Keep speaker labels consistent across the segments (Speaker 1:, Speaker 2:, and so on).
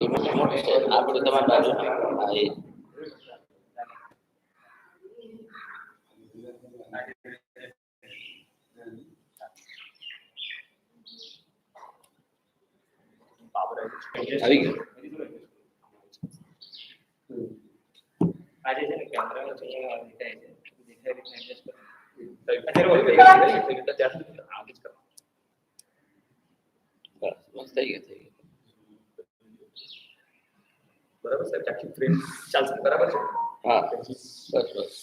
Speaker 1: આ બધું તમારી બાજુ હા એ આવી ગયું. આજે છે ને કેમેરા દેખાય છે દેખાય એડજસ્ટ કરો. અત્યારે ઓલી કઈ રીતે ત્યાં આમ જ કરો. બસ થઈ ગયું થઈ ગયું. બરાબર સાહેબ આખી ફ્રેમ ચાલશે બરાબર છે. હા બસ બસ.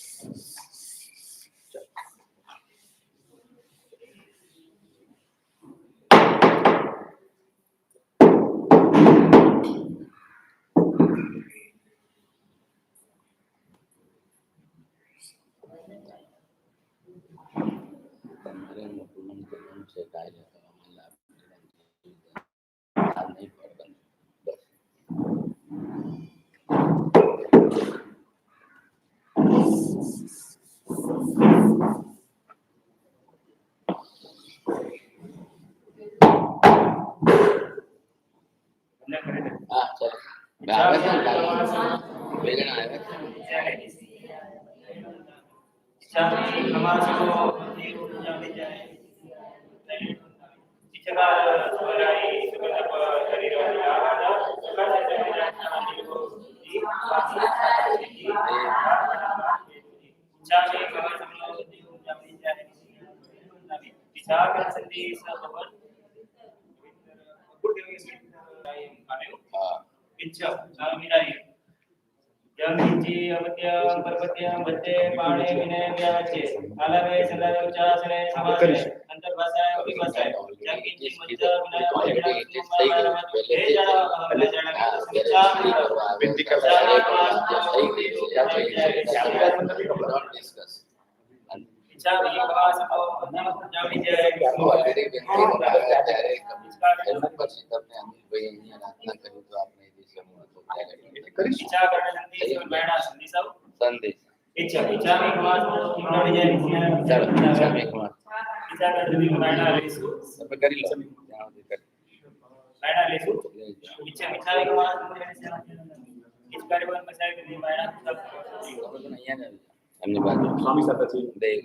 Speaker 1: એમની બાજુ સ્વામી સાથે છે દેવ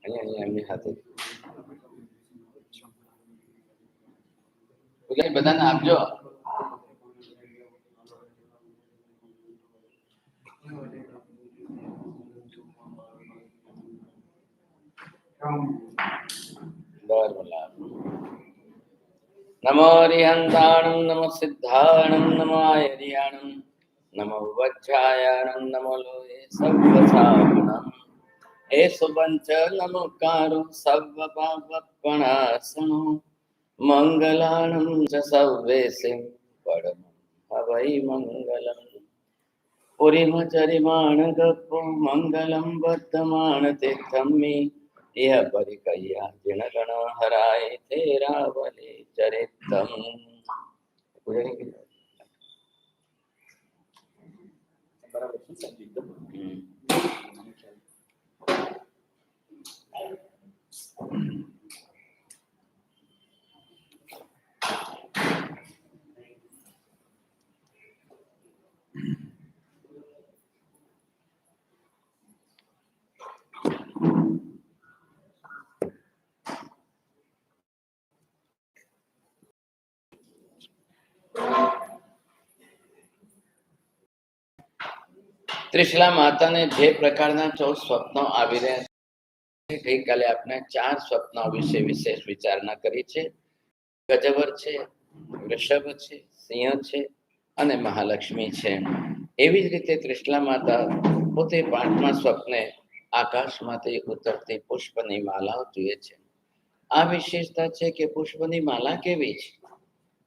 Speaker 1: અહીંયા એમની સાથે બધાને આપજો. નમો હરિહંતાણમ નમો સિદ્ધાણમ નમો આયર્યાણમ નમો વજ્જાયાણમ નમો લોહે સર્વસાવનમ હે સુબંચ નમોકારો સર્વ પાપપણાસનો મંગલાણમ ચ સર્વેસે પરમ હવૈ મંગલમ પુરીમચરિમાણ ગપ્પો મંગલમ વર્ધમાન તીર્થમ્મી इह परिकय्या जिनगण हराय तेरावले चरितम. ત્રિશલા માતાને જે પ્રકારના 14 સ્વપ્નો આવી રહ્યા છે, ગઈકાલે આપણે 4 સ્વપ્નો વિશે વિશેષ વિચારણા કરી છે. ગજવર છે, વૃષભ છે, સિંહ છે અને મહાલક્ષ્મી છે. એવી જ રીતે ત્રિશલા માતા પોતે 5મા સ્વપ્ને આકાશમાંથી ઉતરતી પુષ્પની માલાઓ જુએ છે. આ વિશેષતા છે કે પુષ્પની માલા કેવી છે,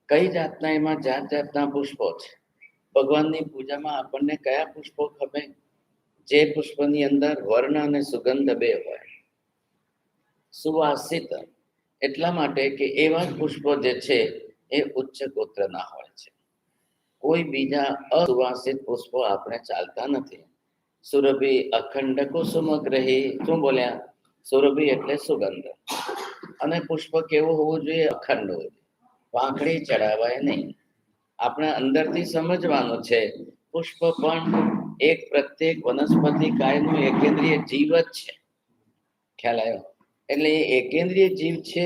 Speaker 1: કઈ જાતના એમાં જાત જાતના પુષ્પો છે. ભગવાનની પૂજામાં આપણને કયા પુષ્પો ગમે? જે પુષ્પની અંદર વર્ણ અને સુગંધ બે હોય. સુવાસિત એટલા માટે કે એવા જ પુષ્પો જે છે એ ઉચ્ચ ગોત્રના હોય છે. કોઈ બીજા અસુવાસિત પુષ્પો આપણે ચાલતા નથી. સુરભી અખંડ કુસુમ ગ્રહી. શું બોલ્યા? સુરભી એટલે સુગંધ. અને પુષ્પ કેવું હોવું જોઈએ? અખંડ હોવું જોઈએ, પાંખડી ચડાવાય નહીં. આપણે અંદરથી સમજવાનું છે પુષ્પ પણ એક પ્રત્યેક વનસ્પતિ કાયનું એકેન્દ્રીય જીવ જ છે. ખ્યાલ આવ્યો? એટલે એ એકેન્દ્રીય જીવ છે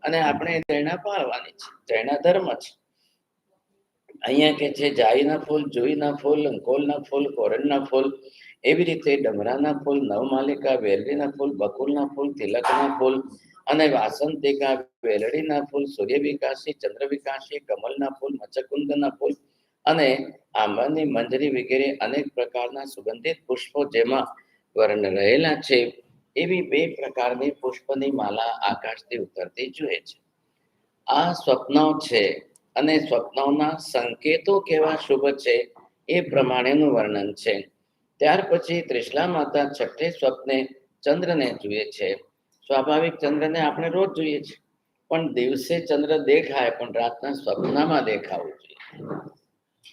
Speaker 1: અને આપણે પ્રેરણા પાળવાની છે, પ્રેરણા ધર્મ છે. અહીંયા કે છે જાઈના ફૂલ, જુઈના ફૂલ, અંકોલના ફૂલ, કોરણના ફૂલ, એવી રીતે ડમરાના ફૂલ, નવમાલિકા, વેલરીના ફૂલ, બકુલના ફૂલ, તિલકના ફૂલ અને વાસંતિકા, વેલડીના ફૂલ, સૂર્યવિકાસી, ચંદ્રવિકાસી, કમલના ફૂલ, મચકુંદના ફૂલ અને આંબાની મંજરી વગેરે અનેક પ્રકારના સુગંધિત પુષ્પો જેમાં વર્ણ રહેલા છે એવી 2 પ્રકારની પુષ્પની માલા આકાશથી ઉતરતી જોઈએ છે. આ સ્વપ્નો છે અને સ્વપ્નોના સંકેતો કેવા શુભ છે એ પ્રમાણેનું વર્ણન છે. ત્યાર પછી ત્રિશલા માતા છઠ્ઠે સ્વપ્ને ચંદ્રને જુએ છે. સ્વાભાવિક ચંદ્રને આપણે રોજ જોઈએ છે, પણ દિવસે ચંદ્ર દેખાય પણ રાતના સ્વપ્નમાં દેખાવું જોઈએ.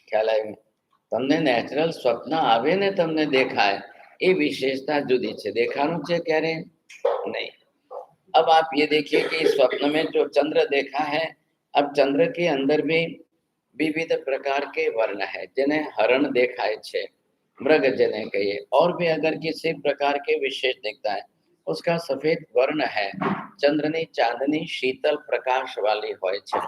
Speaker 1: ખ્યાલ આવ્યો? તમને નેચરલ સ્વપ્ન આવે ને તમને દેખાય એ विशेषता जुदी है. देखानु है क्यारे नहीं. अब आप ये देखिए कि स्वप्न में जो चंद्र देखा है, अब चंद्र के अंदर भी विविध प्रकार के वर्ण है, जिन्हें हरण देखाय छे, मृग जिन्हें कहिए, और भी अगर किसी प्रकार के विशेष दिखता है उसका सफेद वर्ण है. चंद्रनी चांदनी शीतल प्रकाश वाली होय छे,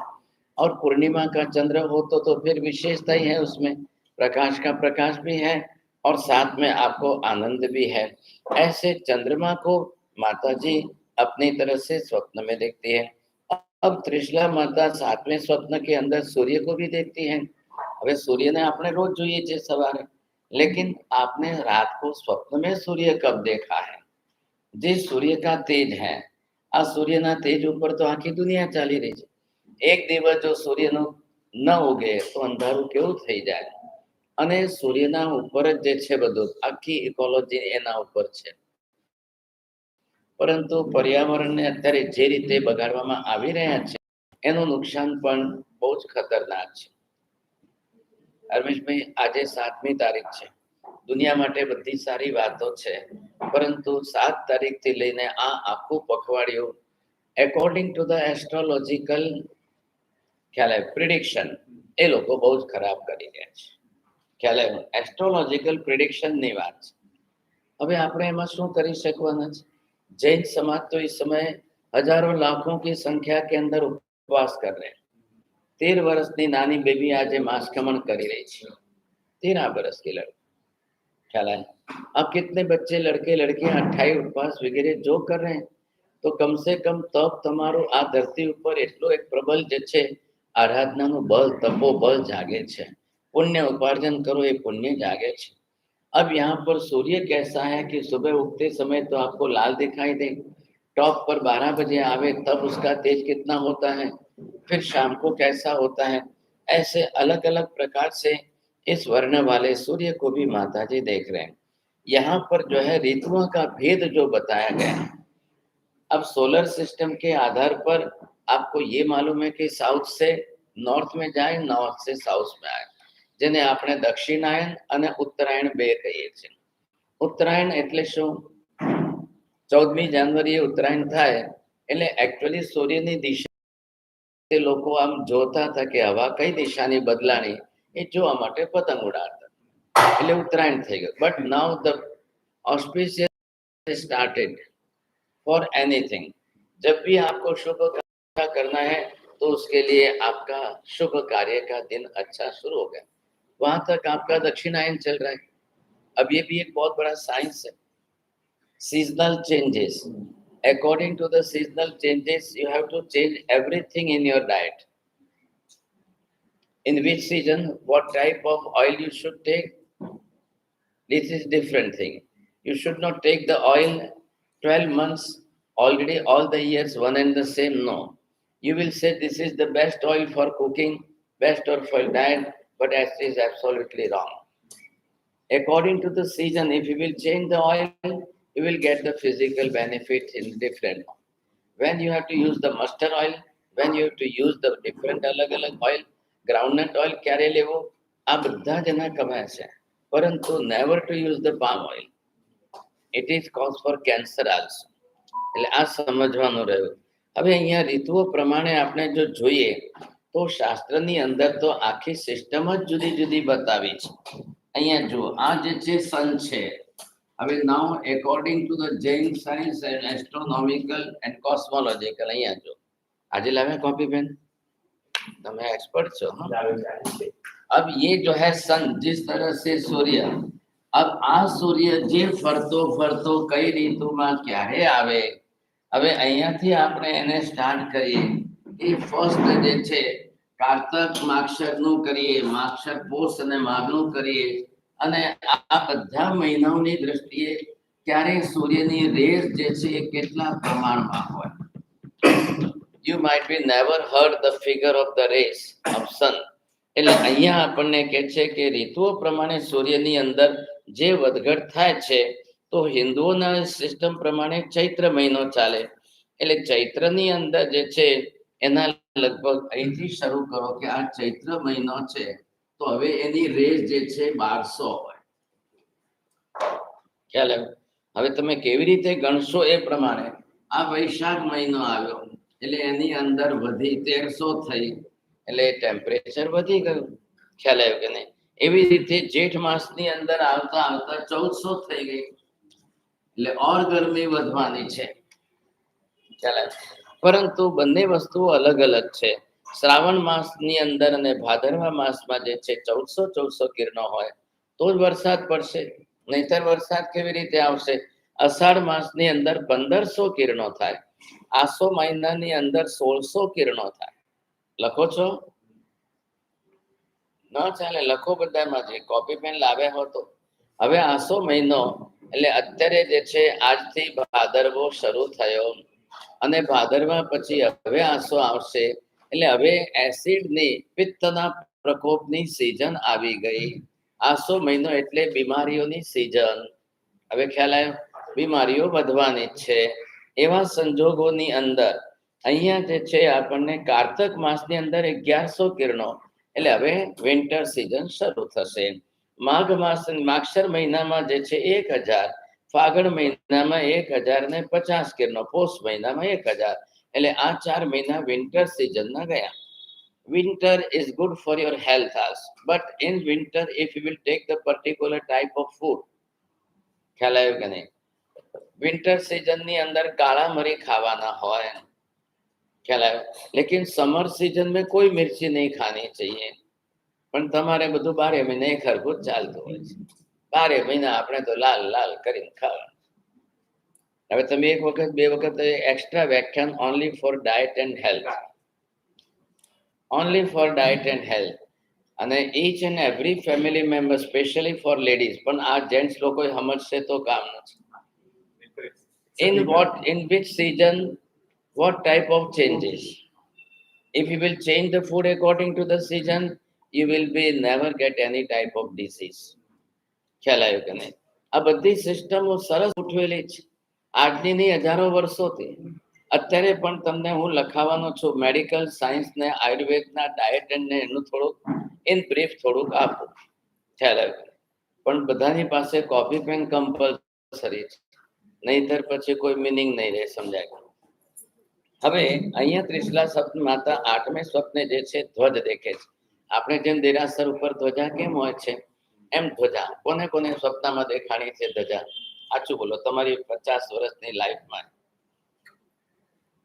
Speaker 1: और पूर्णिमा का चंद्र हो तो फिर विशेषता ही है, उसमें प्रकाश का प्रकाश भी है और साथ में आपको आनंद भी है. ऐसे चंद्रमा को माता जी अपनी तरह से स्वप्न में देखती है. अब त्रिशला माता 7वें स्वप्न के अंदर सूर्य को भी देखती है. હવે સૂર્યને આપણે રોજ જોઈએ છે સવારે, लेकिन आपने रात को स्वप्न में सूर्य कब देखा है? જે સૂર્ય का तेज है, આ સૂર્યના તેજ ઉપર તો આખી દુનિયા ચાલી રહી છે. એક દિવસ જો સૂર્યનો ન ઉગે તો અંધારું કેવું થઈ જાય. અને સૂર્યના ઉપર જ જે છે બધું, આખી ઇકોલોજી એના ઉપર છે. પરંતુ પર્યાવરણને અત્યારે જે રીતે બગાડવામાં આવી રહ્યા છે એનું નુકસાન પણ બહુ જ ખતરનાક છે. હરમેશભાઈ, આજે 7મી તારીખ છે. દુનિયા માટે બધી સારી વાતો છે, પરંતુ 7 તારીખથી લઈને આ આખું પખવાડિયું એકોર્ડિંગ ટુ ધ એસ્ટ્રોલોજીકલ ખ્યાલ પ્રિડિક્શન એ લોકો બહુ જ ખરાબ કરી રહ્યા છે. ખ્યાલ એસ્ટ્રોલોજીકલ પ્રિડિક્શનની વાત છે. હવે આપણે એમાં શું કરી શકવાના છે? जैन समाज तो इस समय हजारों लाखों की संख्या के अंदर उपवास कर रहे हैं. 13 वर्षની નાની बेबी आज मास्कमण करी रही है. 13 वर्ष की लड़की. ख्याल है? अब कितने बच्चे लड़के लड़कियां 28 उपवास वगैरह जो कर रहे हैं, तो कम से कम तप તમારું આ ધરતી ઉપર એટલો એક પ્રબલ જે છે આરાધનાનું બળ, તપોબળ જાગે છે. પુણ્ય ઉપાર્જન કરો એ પુણ્ય જાગે છે. अब यहाँ पर सूर्य कैसा है कि सुबह उगते समय तो आपको लाल दिखाई दे, टॉप पर 12 बजे आवे तब उसका तेज कितना होता है, फिर शाम को कैसा होता है. ऐसे अलग अलग प्रकार से इस वर्ण वाले सूर्य को भी माता जी देख रहे हैं. यहाँ पर जो है ऋतुओं का भेद जो बताया गया है. अब सोलर सिस्टम के आधार पर आपको ये मालूम है कि साउथ से नॉर्थ में जाए, नॉर्थ से साउथ में आए, જેને આપણે દક્ષિણાયન અને ઉત્તરાયણ 2 કહીએ છીએ. ઉત્તરાયણ એટલે શું? 14મી જાન્યુઆરીએ ઉત્તરાયણ થાય એટલે એકચ્યુઅલી સૂર્યની દિશા તે લોકો આમ જોતા હતા કે હવા કઈ દિશાની બદલાણી એ જોવા માટે પતંગ ઉડાડતા, એટલે ઉત્તરાયણ થઈ ગયું. But now the auspicious started for anything. जब भी आपको शुभ कार्य करना है तो उसके लिए आपका शुभ कार्य का दिन अच्छा शुरू हो गया. वहां तक आपका दक्षिणायन चल रहा है. अब ये भी एक बहुत बड़ा साइंस है. Seasonal changes, according to the seasonal changes you have to change everything in your diet. In which season what type of oil you should take, this is different thing. You should not take the oil 12 months already all the years one and the same. No, you will say this is the best oil for cooking, best oil for diet, but that is absolutely wrong. According to the season, if you will change the oil, you will get the physical benefit in different. When you have to use the mustard oil, when you have to use the different અલગ oil, groundnut oil ક્યારે લેવો, આ બધા જ એના કમાય છે, પરંતુ never to use the palm oil. It is cause for cancer also. એટલે આ સમજવાનું રહ્યું. હવે અહીંયા ઋતુઓ પ્રમાણે આપણે જો જોઈએ તો શાસ્ત્રની અંદર તો આખી સિસ્ટમ જ જુદી જુદી બતાવી છે. અહીંયા જુઓ, આ જે છે સન છે. હવે now according to the Jain science and astronomical and cosmological, અહીંયા જો આજે लावे कॉपी पेन, તમે एक्सपर्ट છો. अब ये जो है सन, जिस तरह से सूर्य, अब આ સૂર્ય જે ફરતો ફરતો કઈ ઋતુમાં ક્યારે આવે, હવે અહીંયાથી આપણે એને સ્ટાર્ટ કરીએ. એ ફર્સ્ટ જે છે કારતક માગશરનું કરીએ, માગશર પોષ અને માઘનું કરીએ, અને આ બધા મહિનાઓની દ્રષ્ટિએ ક્યારે સૂર્યની રેસ જે છે એ કેટલા પ્રમાણમાં હોય. You might be never heard the figure of the rays of sun. એટલે અહીંયા આપણને કહે છે કે ઋતુઓ પ્રમાણે સૂર્યની અંદર જે વધઘટ થાય છે, તો હિન્દુઓના સિસ્ટમ પ્રમાણે ચૈત્ર મહિનો ચાલે. એટલે ચૈત્રની અંદર જે છે એના લગભગ અહીંથી શરૂ કરો કે આ ચૈત્ર મહિનો છે, તો હવે એની રેસ જે છે 1200 હોય. ખ્યાલ આવ્યો? હવે તમે કેવી રીતે ગણશો એ પ્રમાણે આ વૈશાખ મહિનો આવ્યો એટલે એની અંદર વધી 1300 થઈ, એટલે ટેમ્પરેચર વધી ગયું. ખ્યાલ આવ્યો કે નહીં? એવી રીતે જેઠ માસની અંદર આવતા આવતા 1400 થઈ ગઈ, એટલે ઓર ગરમી વધવાની છે. ખ્યાલ આવ્યો? પરંતુ બંને વસ્તુઓ અલગ અલગ છે. શ્રાવણ માસની અંદર અને ભાદરવા માસમાં જે છે 1400 કિરણો હોય તો જ વરસાદ પડશે, નહીતર વરસાદ કેવી રીતે આવશે? અષાઢ માસની અંદર 1500 કિરણો થાય, આસો મહિનાની અંદર 1600 કિરણો થાય. લખો છો? ન ચાલે, લખો બધામાં, જે કોપી પેન લાવ્યા હો તો. હવે આસો મહિનો એટલે અત્યારે જે છે આજથી ભાદરવો શરૂ થયો, અને ભાદરવા પછી હવે આસો આવશે, એટલે હવે એસિડની પિત્તના પ્રકોપની સિઝન આવી ગઈ. આસો મહિનો એટલે બીમારીઓની સિઝન. હવે ખ્યાલ આવ્યો? બીમારીઓ વધવાની છે. એવા સંજોગોની અંદર અહીંયા જે છે આપણને કારતક માસની અંદર 1100 કિરણો, એટલે હવે વિન્ટર સિઝન શરૂ થશે. માઘ માસ, માગશર મહિનામાં જે છે 1000, ફાગણ મહિનામાં 1050 કિરણો, પોષ મહિનામાં 1000, એટલે આ 4 મહિના વિન્ટર સિઝનના ગયા. Winter is good for your health also, but in winter if you will take the particular type of food, ખ્યાલ આવ્યો કે નહીં? વિન્ટર સિઝનની અંદર કાળા મરી ખાવાના હોય, ખ્યાલ આવ્યો? લેકિન સમર સિઝન में कोई मिर्ची नहीं खानी चाहिए. પણ તમારે બધું 12 મહિને ખરખું ચાલતું હોય છે. 12 મહિના આપણે તો લાલ લાલ કરીને ખાવાનું. હવે તમે એક વખત બે વખત એક્સ્ટ્રા વ્યાખ્યાન only for diet and health, only for diet and health, અને each and every family member, specially for ladies. પણ આ જેન્ટ્સ લોકો સમજશે તો કામ નથી. In which season, what type of changes? If you will change the food according to the season, you will be never get any type of disease. ખ્યાલ આવ્યો કે નહીં? આ બધી સિસ્ટમો સરસ ઉઠવેલી છે આજની નહીં, હજારો વર્ષોથી. અત્યારે પણ તમને હું લખાવાનો છું મેડિકલ સાયન્સ ને આયુર્વેદના ડાયટ અને એનું થોડુંક ઇન બ્રીફ થોડુંક આપું. ખ્યાલ આવ્યો? પણ બધાની પાસે કોપી પેન કમ્પલસરી છે, નહીતર પછી કોઈ મિનિંગ નહીં રહે. સમજાય? હવે અહીંયા ત્રિશલા સ્વપ્ન માતા 8મે સ્વપ્ને જે છે ધ્વજ દેખે છે. આપણે જેમ દેરાસર ઉપર ધ્વજા કેમ હોય છે, એમ ધ્વજા કોને કોને સ્વપ્નમાં દેખાણી છે ધ્વજા? સાચું બોલો, તમારી 50 વર્ષની લાઈફમાં.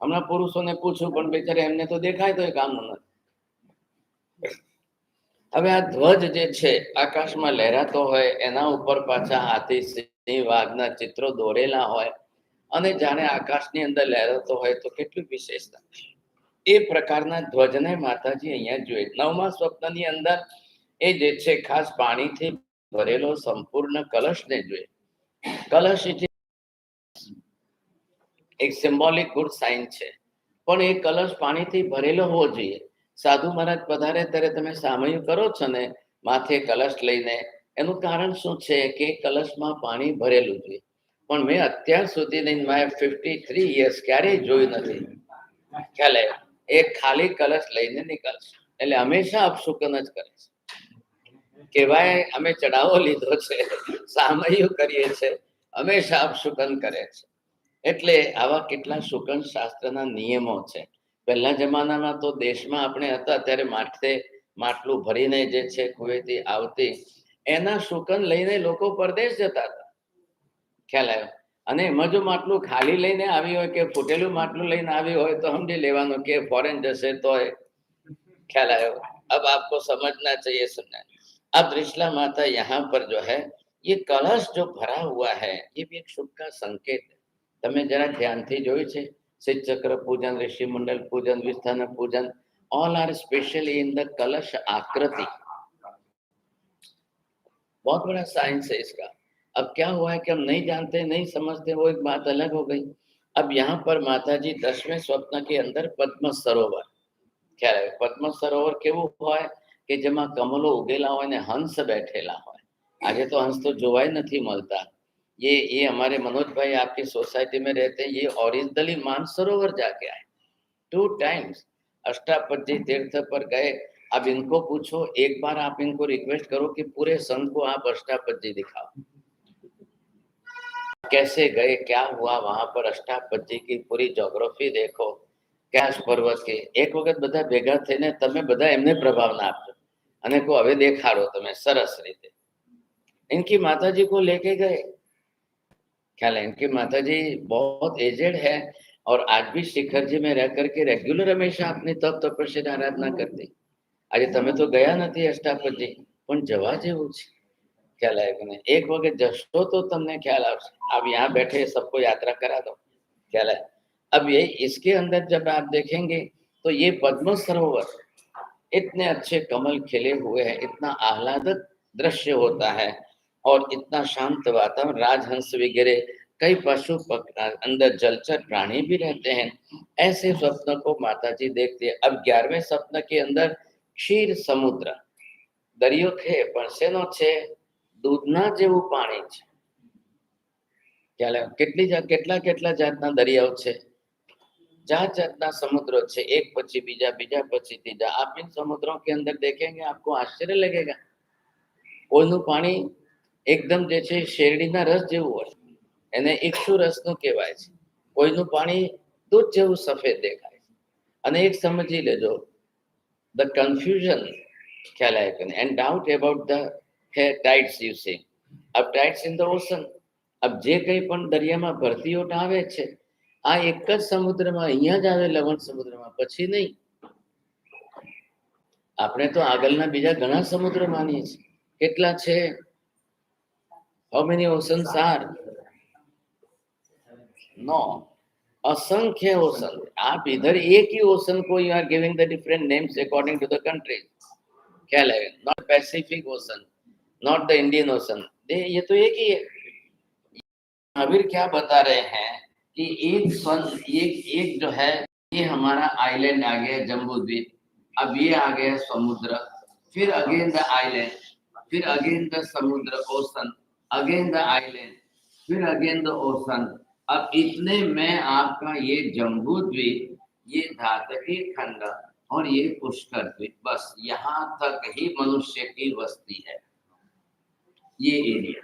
Speaker 1: હમણાં પુરુષોને પૂછું પણ બિચારા એમને તો દેખાય તો એ કામનું નથી. હવે આ ધ્વજ જે છે આકાશમાં લહેરાતો હોય, એના ઉપર પાછા હાથી, સિંહ, વાઘના ચિત્રો દોરેલા હોય, અને જાણે આકાશની અંદર લહેરાતો હોય તો કેટલી વિશેષતા. એ પ્રકારના ધ્વજને માતાજી અહીંયા જોઈએ. 9મા સ્વપ્નની અંદર એ જે છે ખાસ પાણીથી ભરેલો સંપૂર્ણ કલશને જોઈએ. કલશ એક સિમ્બોલિક ગુડ સાઇન છે, પણ એ કલશ પાણીથી ભરેલો હોવો જોઈએ. સાધુ મહારાજ પધારે ત્યારે તમે સામયું કરો છો ને માથે કલશ લઈને, એનું કારણ શું છે કે કલશમાં પાણી ભરેલું જોઈએ. પણ મેં અત્યાર સુધી માય 53 years ક્યારેય જોયું નથી. ખ્યાલ આવ્યો? એ ખાલી કલશ લઈને નીકળશે, એટલે હંમેશા અપશુકન જ કરે છે. કહેવાય અમે ચડાવો લીધો છે, સામયું કરીએ છે, હંમેશા અપશુકન કરે છે. એટલે આવા કેટલા શુકન શાસ્ત્રના નિયમો છે. પહેલા જમાનામાં તો દેશમાં આપણે હતા ત્યારે માટલું ભરીને જે છે કુવેથી આવતી એના શુકન લઈને લોકો પરદેશ જતા હતા. ખ્યાલ આવ્યો? અને એમાં જો માટલું ખાલી લઈને આવી હોય કે ફૂટેલું માટલું લઈને આવી હોય તો સમજી લેવાનું કે ફોરેન જશે તો ख्याल आया होगा। अब आपको समझना चाहिए सुनना है। अब त्रिशला माता यहाँ पर जो है ये कलश जो भरा हुआ है ये भी एक शुभ का संकेत है। તમે જરા ધ્યાનથી જોયું છે શિવ ચક્ર પૂજન ऋषि मंडल पूजन विस्थान पूजन all are specially in the कलश आकृति। बहुत बड़ा साइंस है इसका। अब क्या हुआ है कि हम नहीं जानते नहीं समझते वो एक बात अलग हो गई। अब यहाँ पर माता जी 10वें स्वप्न के अंदर पद्म सरोवर ખ્યાલ આવે પદ્મ સરોવર કેવું હોય કે જેમાં કમલો ઉગેલા હોય ને હંસ બેઠેલા હોય। આજે તો હંસ તો જોવાય નથી મળતા। ये हमारे मनोज भाई आपकी सोसाइटी में रहते हैं। ये ओरिजिनली मानसरोवर जाके आए 2 टाइम्स अष्टापदी तीर्थ पर गए। अब इनको पूछो एक बार आप इनको रिक्वेस्ट करो कि पूरे संघ को आप अष्टापदी दिखाओ कैसे गए क्या हुआ वहां पर अष्टापदी की पूरी ज्योग्राफी देखो कैश पर्वत के एक वक्त બધા ભેગા થઈને તમે બધા એમને પ્રભાવ ના આપજો અને કો હવે દેખાડો તમે સરસ રીતે। इनकी माताजी को लेके गए। ख्याल है इनकी माताजी बहुत एजेड है और आज भी शिखर जी में रह करके रेगुलर हमेशा अपनी तप तपस्या आराधना करती। આજે તમે તો ગયા નથી અષ્ટાપદી પણ જવા જેવું છે। ખ્યાલ આવ્યો કે નહીં? એક વખત જશો તો તમને ખ્યાલ આવશે। अब यहाँ बैठे सबको यात्रा करा दो। ख्याल है? अब ये इसके अंदर जब आप देखेंगे तो ये पद्म सरोवर इतने अच्छे कमल खिले हुए हैं इतना आह्लादक दृश्य होता है और इतना शांत वातावरण राजहंस वगैरह कई पशु अंदर जलचर प्राणी भी रहते हैं। ऐसे स्वप्न को माताजी देखती है। अब 11वें स्वप्न के अंदर क्षीर समुद्र दरियो છે પણ શેનો છે દૂધના જેવું પાણી છે। કેટલા કેટલા જાતના દરિયાઓ છે जात जातना समुद्र છે एक પછી બીજા બીજા પછી ત્રીજા। आप इन समुद्रों के अंदर देखेंगे आपको आश्चर्य लगेगा। કોઈનું પાણી એકદમ જે છે શેરડીના રસ જેવું હોય એને ઇક્ષુ રસનું કહેવાય છે। કોઈનું પાણી દૂધ જેવું સફેદ દેખાય છે। અને એક સમજી લેજો ધ કન્ફ્યુઝન ખ્યાલ આવે કે and doubt about the tides you see. अब टाइड्स इन द ओशन अब જે કંઈ પણ દરિયામાં ભરતીઓ આવે છે આ એક જ સમુદ્રમાં અહીંયા જ આવે લવણ સમુદ્રમાં પછી નહીં। આપણે તો આગળના બીજા ઘણા સમુદ્ર માનીએ છીએ। કેટલા છે? How many oceans are? No असंख्य ओशन। आप इधर एक ही ओशन को you are giving the different names according to the country. क्या लगे? Not Pacific Ocean not the Indian Ocean ये तो एक ही है। महावीर क्या बता रहे हैं कि एक जो है ये हमारा आइलैंड आ गया जम्बू द्वीप। अब ये आ गया समुद्र फिर अगेन द आइलैंड फिर अगेन द समुद्र ओशन अगेन द आइलैंड फिर अगेन द ओशन। अब इतने में आपका ये जम्बू द्वीप ये धातकी खंड और ये पुष्कर द्वीप बस यहाँ तक ही मनुष्य की बस्ती है ये एरिया।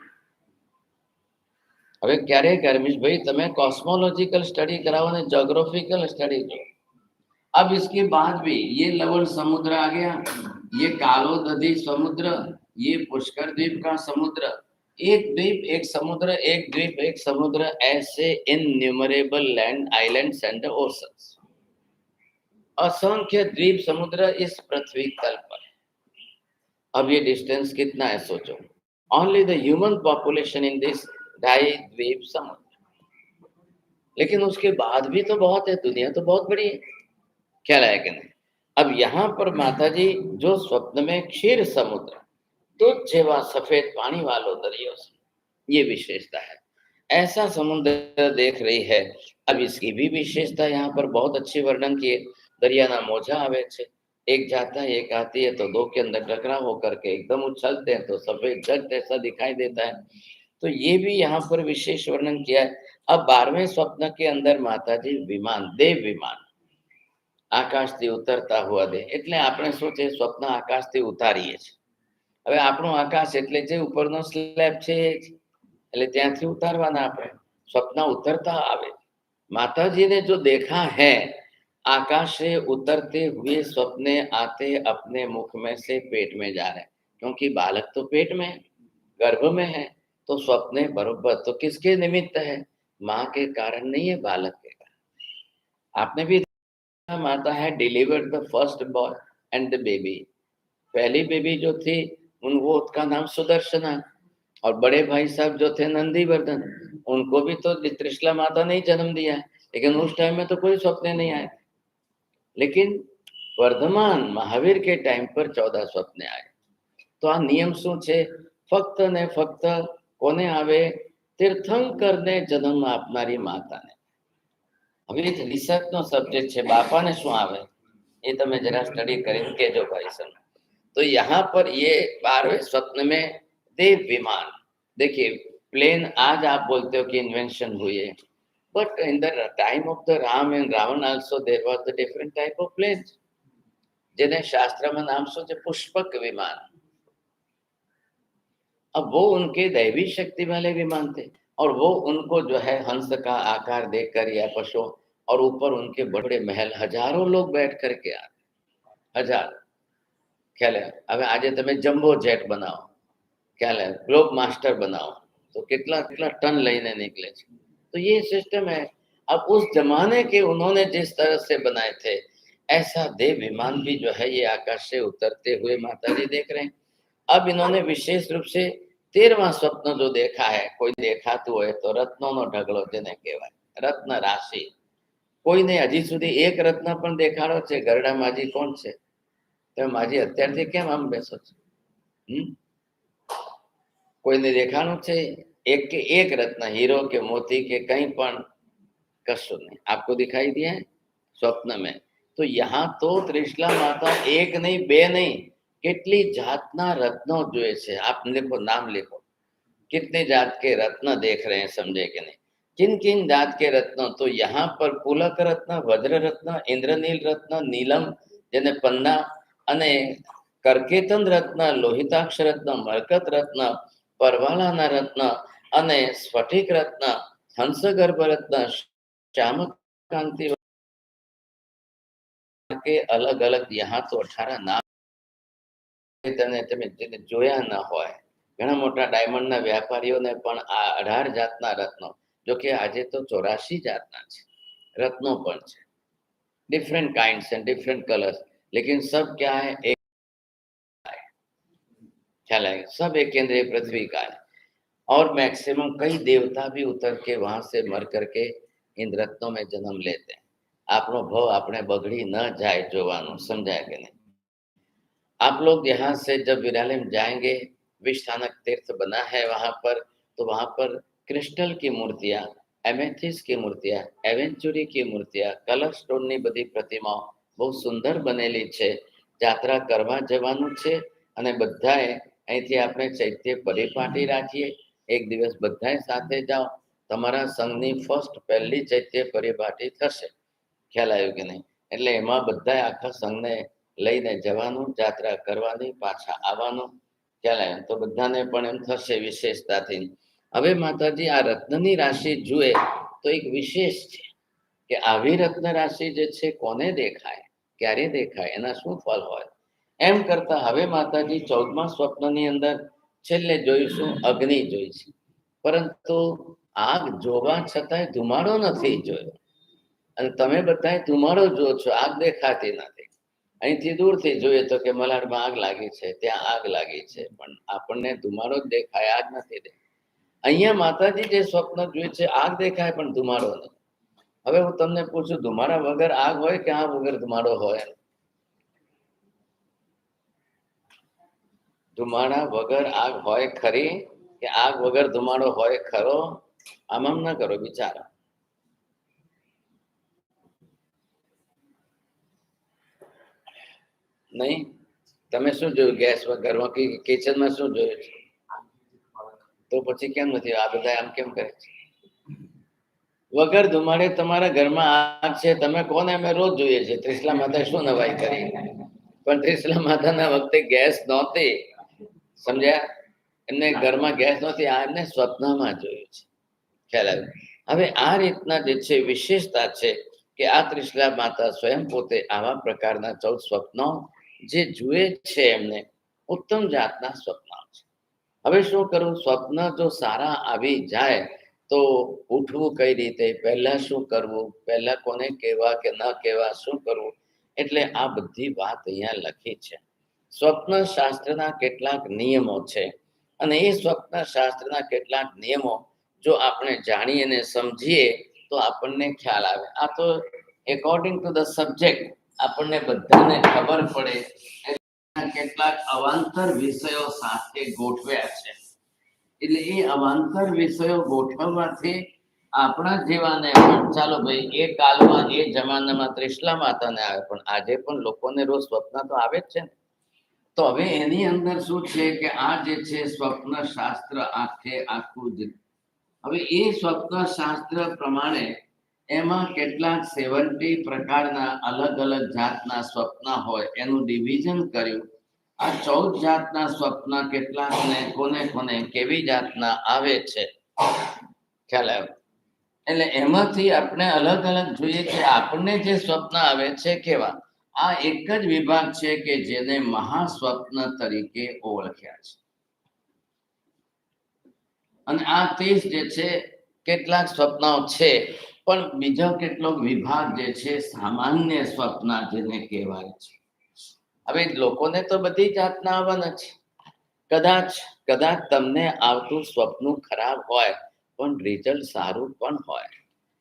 Speaker 1: હવે ક્યારે રમેશ ભાઈ તમે કોસ્મोलॉजिकल स्टडी कराओ ने ज्योग्राफिकल स्टडी जो। अब इसके बाद भी ये लवण समुद्र आ गया ये कालो नदी समुद्र ये पुष्कर द्वीप का समुद्र एक द्वीप एक समुद्र एक द्वीप एक समुद्र ऐसे innumerable land islands and oceans असंख्य द्वीप समुद्र इस पृथ्वी तल पर। अब ये डिस्टेंस कितना है सोचो। Only the human population in this 2.5 द्वीप समुद्र। लेकिन उसके बाद भी तो बहुत है दुनिया तो बहुत बड़ी है। ख्याल आया कि नहीं? अब यहाँ पर माताजी जो स्वप्न में क्षीर समुद्र दूध जेवा सफेद पानी वालो दरियो ये विशेषता है। ऐसा समुद्र देख रही है। अब इसकी भी विशेषता यहाँ पर बहुत अच्छी वर्णन की है। दरियाना मोजा आवे छे एक जाता है एक आती है तो दो के अंदर टकराव होकर के एकदम उछलते हैं तो सफेद जग जैसा दिखाई देता है। तो ये भी यहाँ पर विशेष वर्णन किया है। अब 12वें स्वप्न के अंदर माताजी विमान देव विमान આકાશથી ઉતરતા हुआ દે એટલે આપણે શું છે સ્વપ્ન આકાશથી ઉતારીએ છીએ। હવે આપણું આકાશ એટલે જે ઉપરનો સ્લેબ છે એટલે ત્યાંથી ઉતારવાના આપણે स्वप्न उतरता आवे। माताजी ने जो देखा है आकाश से उतरते हुए सपने आते अपने मुख में से पेट में जा रहे हैं, क्योंकि बालक तो पेट में है, गर्भ में है, तो स्वप्ने बरोबर तो किसके निमित्त है? माँ के कारण नहीं है, बालक के कारण। आपने भी देखा, माता है delivered the first boy and the baby. पहली बेबी जो थी वो उसका नाम सुदर्शना, और बड़े भाई साहब जो थे नंदीवर्धन, उनको भी तो त्रिशला माता ने ही जन्म दिया है, लेकिन उस टाइम में तो कोई स्वप्न नहीं आए। लेकिन वर्धमान महावीर के टाइम पर 14 स्वप्न आए। तो આ નિયમ શું છે? ફક્ત ને ફક્ત કોને આવે? તીર્થંકરને જન્મ આપનારી માતાને। હવે રિસર્ચનો સબ્જેક્ટ છે, બાપાને શું આવે એ તમે જરા સ્ટડી કરીને કહેજો ભાઈ સર। तो यहाँ पर ये 12वें स्वप्न में देव विमान, देखिए प्लेन आज आप बोलते हो कि इन्वेंशन हुई है, but in the time of the Ram and Ravan also there was the different type of planes, જેને શાસ્ત્રમાં નામ શું છે? પુષ્પક વિમાન। अब वो उनके दैवी शक्ति वाले विमान थे, और वो उनको जो है हंस का आकार देकर या पशु, और ऊपर उनके बड़े महल, हजारों लोग बैठ करके आते, हजार। ख्याल है? હવે આજે તમે જમ્બો જેટ બનાવો, ખ્યાલ है, ग्लोब मास्टर बनाओ, तो कितना कितना टन लेने निकले। तो ये सिस्टम है। अब उस जमाने के उन्होंने जिस तरह से बनाए थे, ऐसा देव विमान भी जो है ये आकाश से उतरते हुए माता जी देख रहे हैं। अब इन्होंने विशेष रूप से 13वां स्वप्न जो देखा है, कोई देखाતું હોય तो રત્નોનો ઢગલો જેને કહેવાય, રત્ન રાશિ। કોઈને હજી સુધી એક રત્ન પણ દેખાડો છે? ગરડા માજી કોણ છે? તમે માજી અત્યારથી કેમ આમ બેસો છો? કોઈને દેખાણું છે? एक के एक रत्न, हीरो के मोती के कहीं पण कशुं नहीं। आपको दिखाई दिया है स्वप्न में? तो यहाँ तो त्रिशला माता एक नहीं बे नहीं, કેટલી જાતના રત્નો જોઈએ છે। आप लिखो, नाम लिखो, कितने जात के रत्न देख रहे हैं, समझे कि नहीं? किन किन जात के रत्न? तो यहाँ पर पुलक रत्न, वज्र रत्न, इंद्रनील रत्न, नीलम જેને પન્ના, અને કર્કેતન રત્ન, લોહિતાક્ષ રત્ન, મરકત રત્ન, પરવાલાના રત્ન, અને સ્ફટિક રત્ન, હંસગર્ભ રત્ન, શ્યામકાંતિ के अलग अलग यहाँ तो 18 नाम તમે જોયા ન હોય। ઘણા મોટા ડાયમંડના વ્યાપારીઓને પણ આ 18 જાતના રત્નો, જો કે આજે તો 84 જાતના છે રત્નો પણ છે, different kinds and different colours, लेकिन सब क्या है? एक है। ख्याल है? सब एक केंद्रीय पृथ्वी का है, और मैक्सिमम कई देवता भी उतर के वहां से मर करके इन रत्नों में जन्म लेते हैं। आपनो भाव आपने बगड़ी न जाए जोवानो, समझाया कि नहीं? आप लोग यहाँ से जब विरालम जाएंगे, विष्ठानक तीर्थ बना है वहां पर, तो वहां पर क्रिस्टल की मूर्तियां, एमेथिस की मूर्तियां, एवेंचुरी की मूर्तियां, कलर स्टोन ની બધી પ્રતિમાઓ બહુ સુંદર બનેલી છે। જાત્રા કરવા જવાનું છે, અને બધાએ અહીંથી આપણે ચૈત્ય પરિપાટી રાખીએ, એક દિવસ બધાએ સાથે જાઓ। તમારા સંઘની ફર્સ્ટ પહેલી ચૈત્ય પરિપાટી થશે। ખ્યાલ આવ્યો કે નહીં? એટલે એમાં બધાએ આખા સંઘને લઈને જવાનું, જાત્રા કરવાની, પાછા આવવાનું। ખ્યાલ આવ્યો? તો બધાને પણ એમ થશે વિશેષતાથી। હવે માતાજી આ રત્નની રાશિ જુએ તો એક વિશેષ છે કે આવી રત્ન રાશિ જે છે કોને દેખાય, ક્યારે દેખાય, એના શું ફળ હોય, એમ કરતા હવે માતાજી 14મા સ્વપ્નની અંદર છેલ્લે જોઈશું અગ્નિ જોઈ છે, પરંતુ આગ જોવા છતાંય ધુમાડો નથી જોયો। અને તમે બધાએ ધુમાડો જુઓ છો, આગ દેખાતી નથી। અહીંથી દૂરથી જોઈએ તો કે મલાડમાં આગ લાગી છે, ત્યાં આગ લાગી છે, પણ આપણને ધુમાડો જ દેખાય, આગ નથી દેખાય। અહીંયા માતાજી જે સ્વપ્ન જોઈ છે, આગ દેખાય પણ ધુમાડો નહીં। હવે હું તમને પૂછું, ધુમાડા વગર આગ હોય કે આગ વગર ધુમાડો હોય? ધુમાડા વગર આગ હોય ખરી કે આગ વગર ધુમાડો હોય ખરો? આમ આમ ના કરો બિચારા। નહીં? તમે શું જોયું ગેસ વગરમાં કે કિચનમાં શું જોયું છે? તો પછી કેમ નથી? આ બધા આમ કેમ કરે છે? વગર ધુમાડે તમારા ઘરમાં આગ છે, તમે કોને? અમે રોજ જોઈએ છે। ત્રિશલા માતા શું નવાઈ કરી? પણ ત્રિશલા માતાના વખતે ગેસ નહોતી, સમજ્યા? એમને ઘરમાં ગેસ નહોતી, આ એમને સ્વપ્નમાં જોયું છે। ખ્યાલ આવ્યો? હવે આ રીતના જે છે વિશેષતા છે, કે આ ત્રિશલા માતા સ્વયં પોતે આવા પ્રકારના 14 સ્વપ્નો જે જુએ છે એમને ઉત્તમ જાતના સ્વપ્નો છે. હવે શું કરવું? સ્વપ્ન જો સારા આવી જાય તો ઉઠવું કઈ રીતે, પહેલા શું કરવું, પહેલા કોને કહેવા કે ન કહેવા, શું કરવું, એટલે આ બધી વાત અહીંયા લખી છે. સ્વપ્ન શાસ્ત્રના કેટલાક નિયમો છે અને એ સ્વપ્ન શાસ્ત્રના કેટલાક નિયમો જો આપણે જાણીએ અને સમજીએ તો આપણને ખ્યાલ આવે. આ તો એકોર્ડિંગ ટુ ધ સબ્જેક્ટ આપણને બધાને ખબર પડે કેટલાક અવાંતર વિષયો સાથે ગોઠવ્યા છે. એટલે એ અવાંતર વિષયો ગોઠવવાથી આપણા જેવાને પણ ચાલો ભાઈ એ કાલમાં એ જમાનામાં ત્રિશલા માતાને આવે પણ આજે પણ લોકોને રોજ સ્વપ્ન તો આવે જ છે ને. તો હવે એની અંદર શું છે કે આ જે છે સ્વપ્ન શાસ્ત્ર આખે આખું જ હવે એ સ્વપ્ન શાસ્ત્ર પ્રમાણે એમાં કેટલાક 70 પ્રકારના અલગ અલગ જાતના સ્વપ્ન હોય એનું ડિવિઝન કર્યું. આ 14 જાતના સ્વપ્ન કેટલાકને કોને કોને કેવી જાતના આવે છે ખ્યાલ આવ્યો. એટલે એમાંથી આપણે અલગ અલગ જોઈએ કે આપણને જે સ્વપ્ન આવે છે કેવા. આ એક જ વિભાગ છે કે જેને મહાસ્વપ્ન તરીકે ઓળખ્યા છે. અને આ 30 જે છે કેટલાક સ્વપ્નો છે પણ બીજો કેટલોક વિભાગ જે છે સામાન્ય સ્વપ્ન જેને કહેવાય છે. હવે લોકોને તો બધી જાતના આવવાના છે. કદાચ કદાચ તમને આવતું સ્વપ્ન ખરાબ હોય પણ રિઝલ્ટ સારું પણ હોય.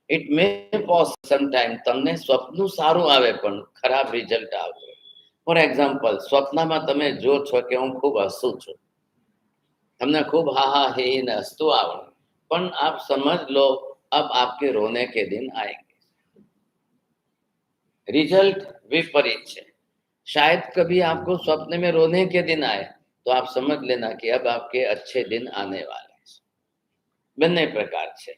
Speaker 1: ઇટ મે પોઝ સમટાઈમ તમને સ્વપ્ન સારું આવે પણ ખરાબ રિઝલ્ટ આવતું. ફોર એક્ઝામ્પલ, સ્વપ્નમાં તમે જો છો કે હું ખૂબ હસું છું, તમને खूब हा हा हे हे हंसतू आवड़े, पण आप समझ लो अब आपके रोने के दिन आएंगे. रिजल्ट विपरीत है. शायद कभी आपको स्वप्न में रोने के दिन आए तो आप समझ लेना कि अब आपके अच्छे दिन आने वाले हैं. બંને પ્રકાર છે.